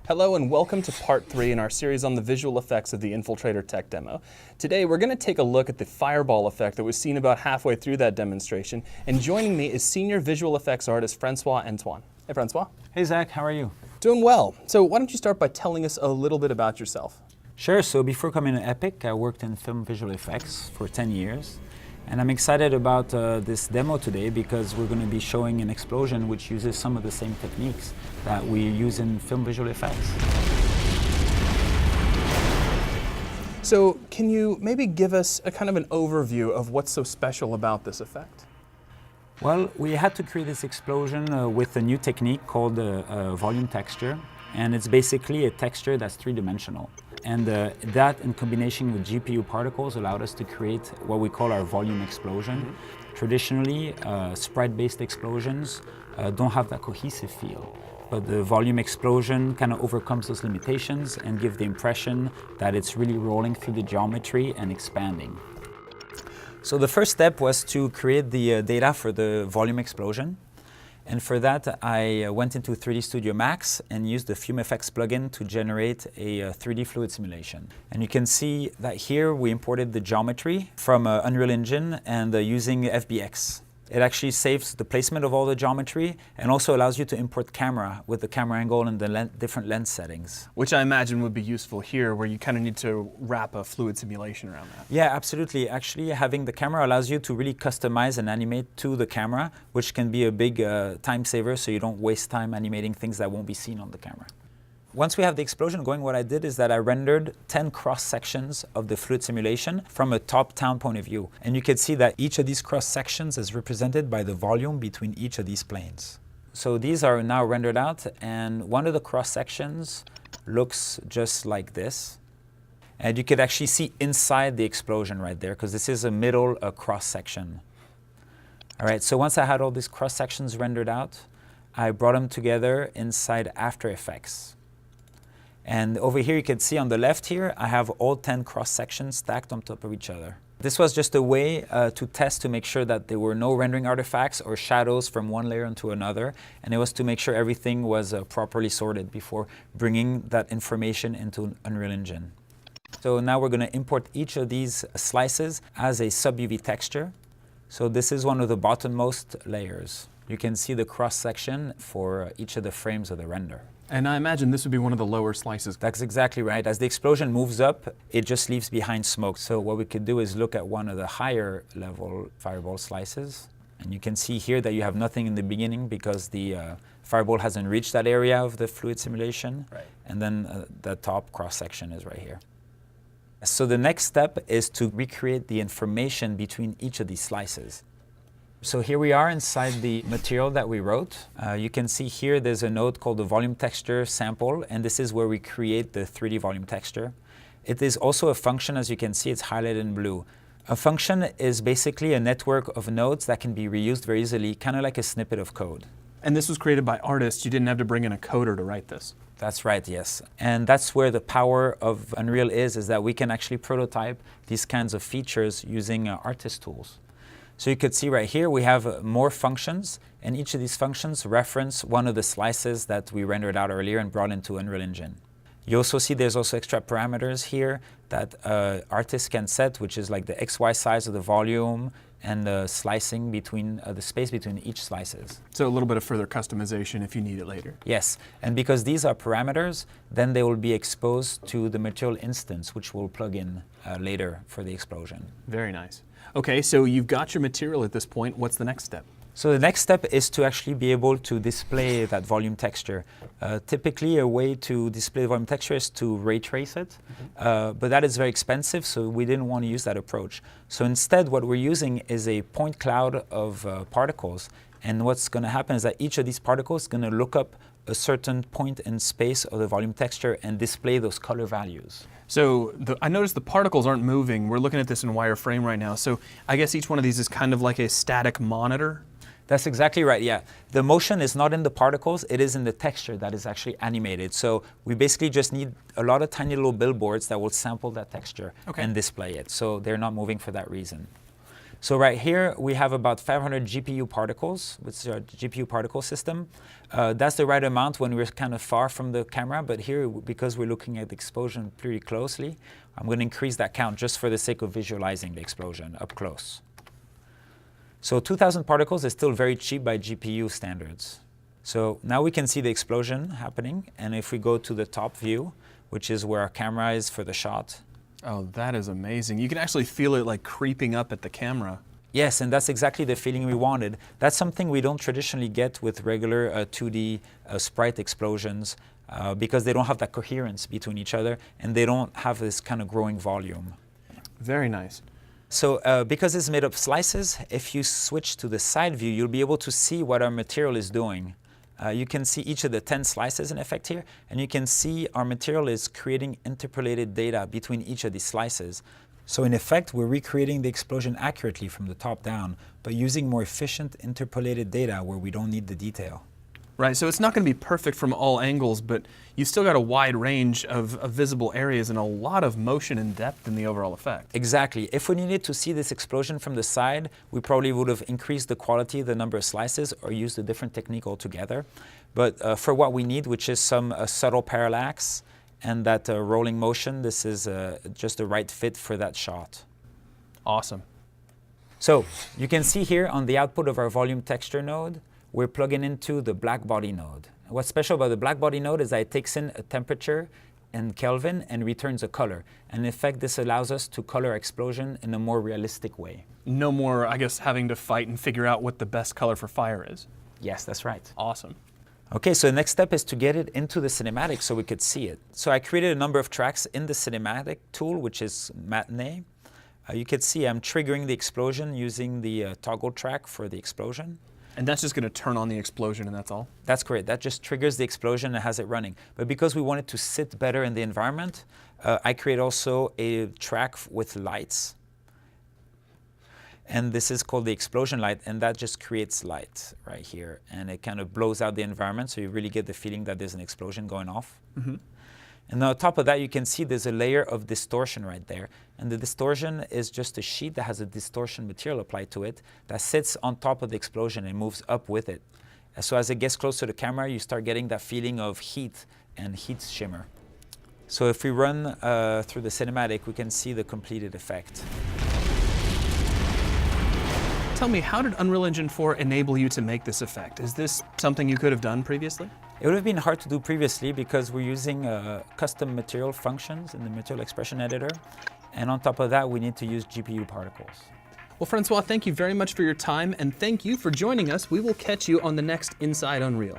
Hello and welcome to part 3 in our series on the visual effects of the Infiltrator tech demo. Today we're going to take a look at the fireball effect that was seen about halfway through that demonstration, and joining me is senior visual effects artist Francois Antoine. Hey Francois. Hey Zach, how are you? Doing well. So why don't you start by telling us a little bit about yourself? Sure, so before coming to Epic, I worked in film visual effects for 10 years. And I'm excited about this demo today because we're going to be showing an explosion which uses some of the same techniques that we use in film visual effects. So can you maybe give us a kind of an overview of what's so special about this effect? Well, we had to create this explosion with a new technique called volume texture. And it's basically a texture that's three-dimensional. And that in combination with GPU particles allowed us to create what we call our volume explosion. Traditionally, sprite-based explosions don't have that cohesive feel. But the volume explosion kind of overcomes those limitations and gives the impression that it's really rolling through the geometry and expanding. So the first step was to create the data for the volume explosion. And for that, I went into 3D Studio Max and used the Fume Effects plugin to generate a 3D fluid simulation. And you can see that here we imported the geometry from Unreal Engine and using FBX. It actually saves the placement of all the geometry and also allows you to import camera with the camera angle and the different lens settings. Which I imagine would be useful here, where you kind of need to wrap a fluid simulation around that. Yeah, absolutely. Actually, having the camera allows you to really customize and animate to the camera, which can be a big time saver, so you don't waste time animating things that won't be seen on the camera. Once we have the explosion going, what I did is that I rendered 10 cross-sections of the fluid simulation from a top-down point of view. And you can see that each of these cross-sections is represented by the volume between each of these planes. So these are now rendered out, and one of the cross-sections looks just like this. And you could actually see inside the explosion right there, because this is a middle cross-section. All right, so once I had all these cross-sections rendered out, I brought them together inside After Effects. And over here you can see on the left here, I have all 10 cross-sections stacked on top of each other. This was just a way to test to make sure that there were no rendering artifacts or shadows from one layer into another. And it was to make sure everything was properly sorted before bringing that information into Unreal Engine. So now we're going to import each of these slices as a sub-UV texture. So this is one of the bottommost layers. You can see the cross-section for each of the frames of the render. And I imagine this would be one of the lower slices. That's exactly right. As the explosion moves up, it just leaves behind smoke. So what we could do is look at one of the higher level fireball slices. And you can see here that you have nothing in the beginning because the fireball hasn't reached that area of the fluid simulation. Right. And then the top cross-section is right here. So the next step is to recreate the information between each of these slices. So here we are inside the material that we wrote. You can see here there's a node called the volume texture sample, and this is where we create the 3D volume texture. It is also a function, as you can see, it's highlighted in blue. A function is basically a network of nodes that can be reused very easily, kind of like a snippet of code. And this was created by artists. You didn't have to bring in a coder to write this. That's right, yes. And that's where the power of Unreal is that we can actually prototype these kinds of features using artist tools. So you could see right here we have more functions, and each of these functions reference one of the slices that we rendered out earlier and brought into Unreal Engine. You also see there's also extra parameters here that artists can set, which is like the XY size of the volume and the slicing between the space between each slices. So a little bit of further customization if you need it later. Yes, and because these are parameters, then they will be exposed to the material instance, which we'll plug in later for the explosion. Very nice. Okay, so you've got your material at this point. What's the next step? So the next step is to actually be able to display that volume texture. Typically, a way to display the volume texture is to ray trace it, but that is very expensive, so we didn't want to use that approach. So instead, what we're using is a point cloud of particles, and what's going to happen is that each of these particles is going to look up a certain point in space of the volume texture and display those color values. So I noticed the particles aren't moving. We're looking at this in wireframe right now. So I guess each one of these is kind of like a static monitor. That's exactly right, yeah. The motion is not in the particles, it is in the texture that is actually animated. So we basically just need a lot of tiny little billboards that will sample that texture and display it. So they're not moving for that reason. So right here, we have about 500 GPU particles, which is our GPU particle system. That's the right amount when we're kind of far from the camera, but here, because we're looking at the explosion pretty closely, I'm going to increase that count just for the sake of visualizing the explosion up close. So 2,000 particles is still very cheap by GPU standards. So now we can see the explosion happening, and if we go to the top view, which is where our camera is for the shot. Oh, that is amazing. You can actually feel it like creeping up at the camera. Yes, and that's exactly the feeling we wanted. That's something we don't traditionally get with regular 2D sprite explosions because they don't have that coherence between each other and they don't have this kind of growing volume. Very nice. So because it's made of slices, if you switch to the side view, you'll be able to see what our material is doing. You can see each of the 10 slices in effect here, and you can see our material is creating interpolated data between each of these slices. So in effect, we're recreating the explosion accurately from the top down, but using more efficient interpolated data where we don't need the detail. Right, so it's not going to be perfect from all angles, but you've still got a wide range of visible areas and a lot of motion and depth in the overall effect. Exactly. If we needed to see this explosion from the side, we probably would have increased the quality, the number of slices, or used a different technique altogether. But for what we need, which is some subtle parallax and that rolling motion, this is just the right fit for that shot. Awesome. So you can see here on the output of our volume texture node, we're plugging into the black body node. What's special about the black body node is that it takes in a temperature in Kelvin and returns a color. And in effect, this allows us to color explosion in a more realistic way. No more, I guess, having to fight and figure out what the best color for fire is. Yes, that's right. Awesome. Okay, so the next step is to get it into the cinematic so we could see it. So I created a number of tracks in the cinematic tool, which is Matinee. You can see I'm triggering the explosion using the toggle track for the explosion. And that's just going to turn on the explosion and that's all? That's correct. That just triggers the explosion and has it running. But because we want it to sit better in the environment, I create also a track with lights. And this is called the explosion light, and that just creates light right here. And it kind of blows out the environment, so you really get the feeling that there's an explosion going off. Mm-hmm. And on top of that, you can see there's a layer of distortion right there. And the distortion is just a sheet that has a distortion material applied to it that sits on top of the explosion and moves up with it. And so as it gets close to the camera, you start getting that feeling of heat and heat shimmer. So if we run through the cinematic, we can see the completed effect. Tell me, how did Unreal Engine 4 enable you to make this effect? Is this something you could have done previously? It would have been hard to do previously because we're using custom material functions in the material expression editor. And on top of that, we need to use GPU particles. Well, Francois, thank you very much for your time, and thank you for joining us. We will catch you on the next Inside Unreal.